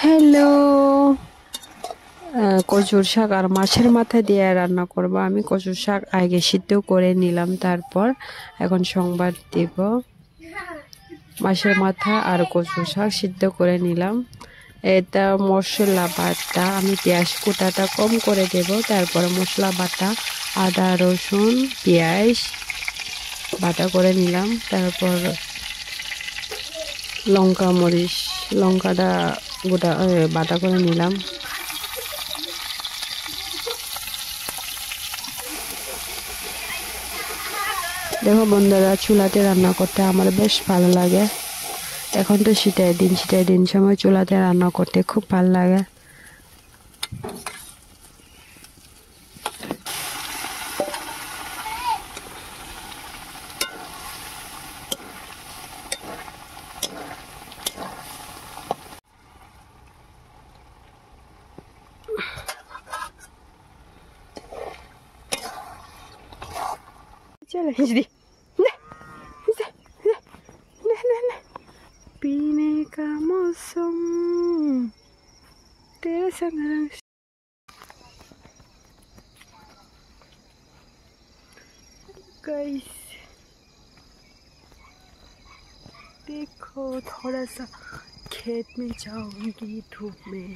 Hello, কচুর শাক আর মাছের মাথা দিয়ে রান্না করব। আমি কচুর শাক আগে সিদ্ধ করে নিলাম, তারপর এখন সংবাদ দিব। মাছের মাথা আর কচুর শাক সিদ্ধ করে নিলাম। এটা মশলা বাটা, আমি পেঁয়াজ কুটাটা কম করে দেব। তারপরে মশলা বাটা, আদা রসুন পেঁয়াজ বাটা করে নিলাম। তারপর লঙ্কা মরিচ লঙ্কাটা গোটা বাটা করে নিলাম। দেখো বন্ধুরা, চুলাতে রান্না করতে আমার বেশ ভালো লাগে। এখন তো শীতের দিন সময় চুলাতে রান্না করতে খুব ভালো লাগে। चलो हिजड़ी पीने का मौसम तेरे संग रंग। गाइस देखो, थोड़ा सा खेत में जाऊंगी धूप में।